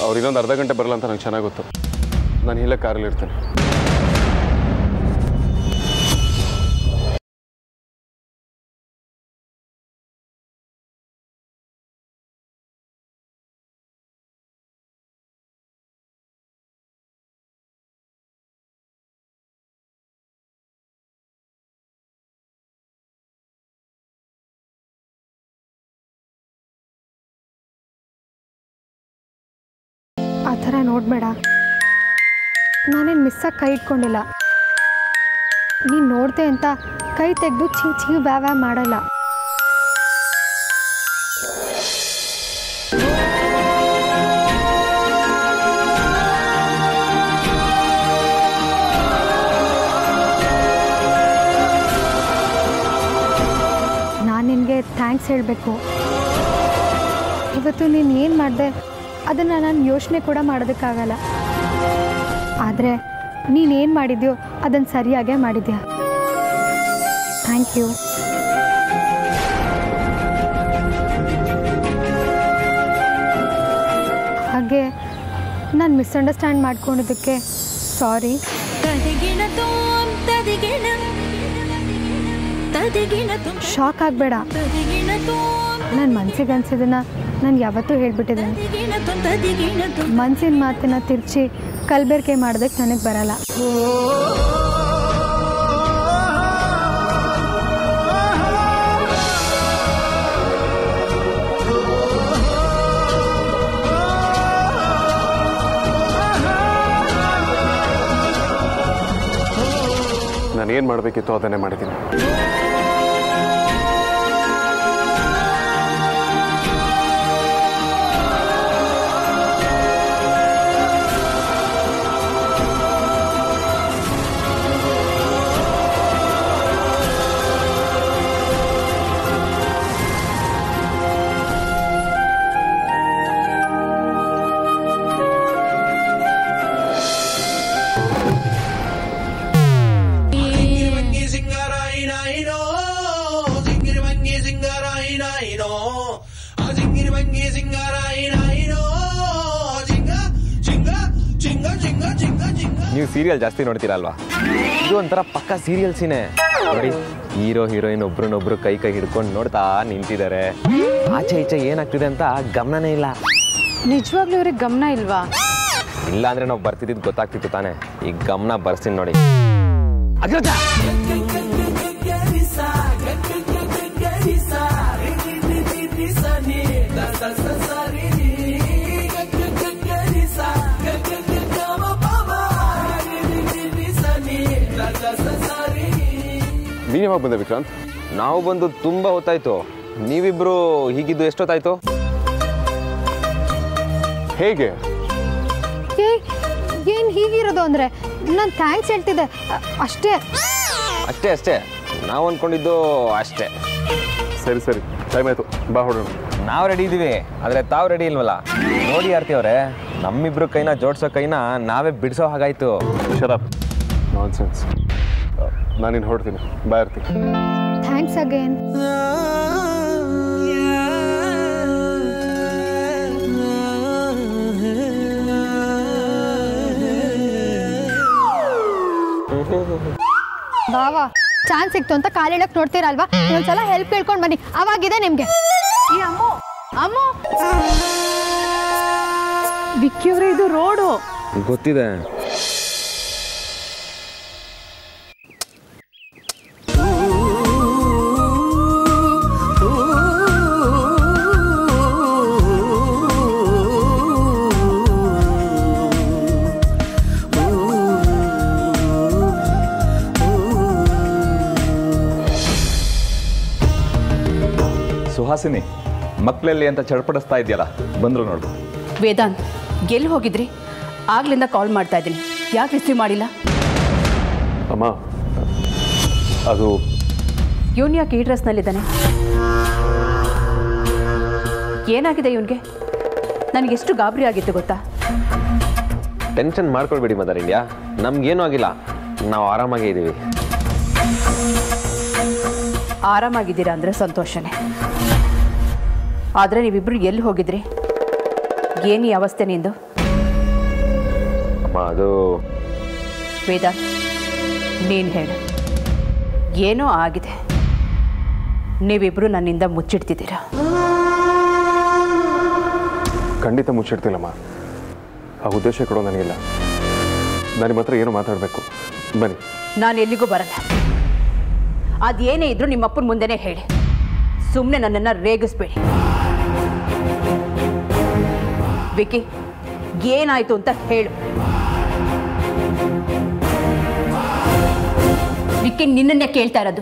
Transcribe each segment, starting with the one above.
ಅವ್ರು ಇನ್ನೊಂದು ಅರ್ಧ ಗಂಟೆ ಬರಲ್ಲ ಅಂತ ನಂಗೆ ಚೆನ್ನಾಗಿ ಗೊತ್ತು. ನಾನು ಇಲ್ಲೇ ಕಾರಲ್ಲಿ ಇರ್ತೇನೆ. ಆ ಥರ ನೋಡಬೇಡ. ನಾನೇನು ಮಿಸ್ಸಾಗಿ ಕೈ ಇಟ್ಕೊಂಡಿಲ್ಲ. ನೀನು ನೋಡ್ದೆ ಅಂತ ಕೈ ತೆಗೆದು ಚೀ ವ್ಯಾವ ಮಾಡಲ್ಲ. ನಾನು ನಿನಗೆ ಥ್ಯಾಂಕ್ಸ್ ಹೇಳಬೇಕು. ಇವತ್ತು ನೀನು ಏನು ಮಾಡಿದೆ ಅದನ್ನು ನಾನು ಯೋಚನೆ ಕೂಡ ಮಾಡೋದಕ್ಕಾಗಲ್ಲ. ಆದರೆ ನೀನೇನು ಮಾಡಿದ್ಯೋ ಅದನ್ನು ಸರಿಯಾಗೇ ಮಾಡಿದ್ಯಾ. Thank you. ಹಾಗೆ ನಾನು ಮಿಸ್ಅಂಡರ್ಸ್ಟ್ಯಾಂಡ್ ಮಾಡ್ಕೊಂಡಿದ್ದಕ್ಕೆ ಸಾರಿ. ಶಾಕ್ ಆಗಬೇಡ. ನನ್ನ ಮನಸ್ಸಿಗೆ ಅನ್ಸಿದ್ದನ್ನು ನಾನು ಯಾವತ್ತೂ ಹೇಳ್ಬಿಟ್ಟಿದ್ದೇನೆ. ಮನಸ್ಸಿನ ಮಾತನ್ನ ತಿರ್ಚಿ ಕಲಬೆರಕೆ ಮಾಡೋದಕ್ಕೆ ನನಗೆ ಬರಲ್ಲ. ನಾನೇನು ಮಾಡಬೇಕಿತ್ತು ಅದನ್ನೇ ಮಾಡಿದ್ದೀನಿ. ನೀವು ಸೀರಿಯಲ್ ಜಾಸ್ತಿ ನೋಡ್ತೀರಲ್ವಾ? ಇದು ಒಂಥರ ಪಕ್ಕ ಸೀರಿಯಲ್ ಸೀನೆ ನೋಡಿ. ಹೀರೋ ಹೀರೋಯಿನ್ ಒಬ್ರನ್ನೊಬ್ರು ಕೈ ಹಿಡ್ಕೊಂಡು ನೋಡ್ತಾ ನಿಂತಿದ್ದಾರೆ. ಆಚೆ ಈಚೆ ಏನಾಗ್ತಿದೆ ಅಂತ ಗಮನನೇ ಇಲ್ಲ. ನಿಜವಾಗ್ಲೂ ಇವ್ರಿಗೆ ಗಮನ ಇಲ್ವಾ? ಇಲ್ಲ ಅಂದ್ರೆ ನಾವು ಬರ್ತಿದ್ದು ಗೊತ್ತಾಗ್ತಿತ್ತು ತಾನೆ. ಈಗ ಗಮನ ಬರ್ಸ್ತೀನಿ ನೋಡಿ. ನೀನು ಯಾವಾಗ ಬಂದೆ ವಿಕ್ರಾಂತ್? ನಾವು ಬಂದು ತುಂಬಾ ಹೊತ್ತಾಯ್ತು. ನೀವಿಬ್ರು ಹೀಗಿದ್ದು ಎಷ್ಟೊತ್ತಾಯ್ತು? ಹೇಗೆ ಏನು ಹೀಗಿರೋದು ಅಂದರೆ ನಾನು ಥ್ಯಾಂಕ್ಸ್ ಹೇಳ್ತಿದ್ದೆ ಅಷ್ಟೇ. ಅಷ್ಟೇ ಅಷ್ಟೇ ನಾವು ಅಂದ್ಕೊಂಡಿದ್ದು ಅಷ್ಟೇ. ಸರಿ ಸರಿ, ಟೈಮ್ ಆಯಿತು, ಬಾ ಹೊಡೋಣ. ನಾವು ರೆಡಿ ಇದ್ದೀವಿ, ಆದರೆ ತಾವು ರೆಡಿ ಇಲ್ವಲ್ಲ? ನೋಡಿ ಆರ್ತಿ ಅವರೇ, ನಮ್ಮಿಬ್ರು ಕೈನ ಜೋಡಿಸೋ ಕೈನ ನಾವೇ ಬಿಡಿಸೋ ಹಾಗಾಯ್ತು. ಶರಪ್ ನಾನ್ಸೆನ್ಸ್. ನಾನಿನ್ನು ಹೊರಡ್ತೀನಿ. ಬಾ ಆರ್ತಿ. Thanks again. ಬಾವಾ ಚಾನ್ಸ್ ಸಿಕ್ತು ಅಂತ ಕಾಲಿಡಕ್ ನೋಡ್ತೀರಲ್ವಾ? ಒಂದ್ಸಲ ಹೆಲ್ಪ್ ಕೇಳ್ಕೊಂಡು ಬನ್ನಿ, ಅವಾಗಿದೆ ನಿಮ್ಗೆ. ಅಮ್ಮು ವಿಕ್ಕಿಯವ್ರೆ, ಇದು ರೋಡು ಗೊತ್ತಿದೆ. ಸುಹಾಸಿನಿ, ಮಕ್ಕಳಲ್ಲಿ ಅಂತ ಚಡ್ಪಡಿಸ್ತಾ ಇದೆಯಲ್ಲ, ಬಂದರು ನೋಡು. ವೇದಾಂತ್, ಎಲ್ಲಿ ಹೋಗಿದ್ರಿ? ಆಗ್ಲಿಂದ ಕಾಲ್ ಮಾಡ್ತಾ ಇದ್ದೀನಿ, ಯಾಕೆ ರಿಸೀವ್ ಮಾಡಿಲ್ಲ? ಅಮ್ಮ, ಅದು ಇವನು ಯಾಕೆ ಈ ಡ್ರೆಸ್ನಲ್ಲಿದ್ದಾನೆ? ಏನಾಗಿದೆ ಇವನಿಗೆ? ನನಗೆಷ್ಟು ಗಾಬರಿ ಆಗಿತ್ತು ಗೊತ್ತಾ? ಟೆನ್ಷನ್ ಮಾಡ್ಕೊಳ್ಬೇಡಿ ಮದರ್ ಇಂಡಿಯಾ, ನಮ್ಗೇನೂ ಆಗಿಲ್ಲ, ನಾವು ಆರಾಮಾಗೇ ಇದ್ದೀವಿ. ಆರಾಮಾಗಿದ್ದೀರಾ ಅಂದರೆ ಸಂತೋಷನೇ. ಆದರೆ ನೀವಿಬ್ಬರು ಎಲ್ಲಿ ಹೋಗಿದ್ರಿ? ಏನು ಈ ಅವಸ್ಥೆ ನಿಂದು? ಅಮ್ಮ ಅದು ವೇದ, ನೀನು ಹೇಳು. ಏನೋ ಆಗಿದೆ, ನೀವಿಬ್ಬರು ನನ್ನಿಂದ ಮುಚ್ಚಿಡ್ತಿದ್ದೀರಾ. ಖಂಡಿತ ಮುಚ್ಚಿಡ್ತಿಲ್ಲಮ್ಮ. ಆ ಉದ್ದೇಶ ಕೊಡೋ ನನಗಿಲ್ಲ. ನಾನು ನಿಮ್ಮ ಹತ್ರ ಏನೋ ಮಾತಾಡಬೇಕು. ಬನ್ನಿ. ನಾನು ಎಲ್ಲಿಗೂ ಬರಲ್ಲ. ಅದೇನೇ ಇದ್ರೂ ನಿಮ್ಮಪ್ಪನ ಮುಂದೆನೇ ಹೇಳಿ. ಸುಮ್ಮನೆ ನನ್ನನ್ನು ರೇಗಿಸ್ಬೇಡಿ. ವಿಕಿ, ಏನಾಯ್ತು ಅಂತ ಹೇಳು. ವಿಕಿ, ನಿನ್ನನ್ನೇ ಕೇಳ್ತಾ ಇರೋದು.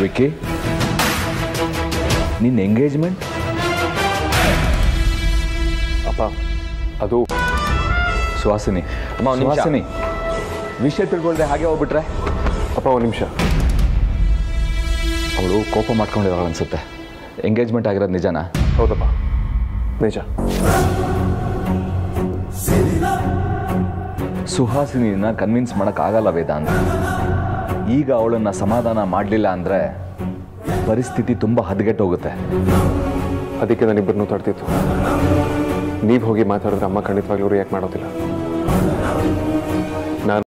ವಿಕಿ, ನಿನ್ನ ಎಂಗೇಜ್ಮೆಂಟ್? ಅಪ್ಪ, ಅದು ಸುಹಾಸಿನಿ. ಅಮ್ಮ, ಒಂದ್ ನಿಮಿಷ. ಸುಹಾಸಿನಿ, ವಿಷಯ ತಿಳ್ಕೊಳ್ದೆ ಹಾಗೆ ಹೋಗ್ಬಿಟ್ರೆ? ಅಪ್ಪ, ಒಂದು ನಿಮಿಷ. ಅವಳು ಕೋಪ ಮಾಡ್ಕೊಂಡಿದ್ದಾಳೆ ಅನ್ಸುತ್ತೆ. ಎಂಗೇಜ್ಮೆಂಟ್ ಆಗಿರೋದು ನಿಜನಾ? ಹೌದಪ್ಪ, ನಿಜ. ಸುಹಾಸಿನಿನ ಕನ್ವಿನ್ಸ್ ಮಾಡೋಕ್ಕಾಗಲ್ಲ ವೇದಾಂತ್. ಈಗ ಅವಳನ್ನು ಸಮಾಧಾನ ಮಾಡಲಿಲ್ಲ ಅಂದರೆ ಪರಿಸ್ಥಿತಿ ತುಂಬ ಹದಗೆಟ್ಟೋಗುತ್ತೆ. ಅದಕ್ಕೆ ನಾನಿಬ್ಬರನ್ನೂ ತಡ್ತಿತ್ತು. ನೀವು ಹೋಗಿ ಮಾತಾಡಿದ್ರೆ ಅಮ್ಮ ಖಂಡಿತವಾಗ್ಲೂ ರಿಯಾಕ್ಟ್ ಮಾಡೋದಿಲ್ಲ.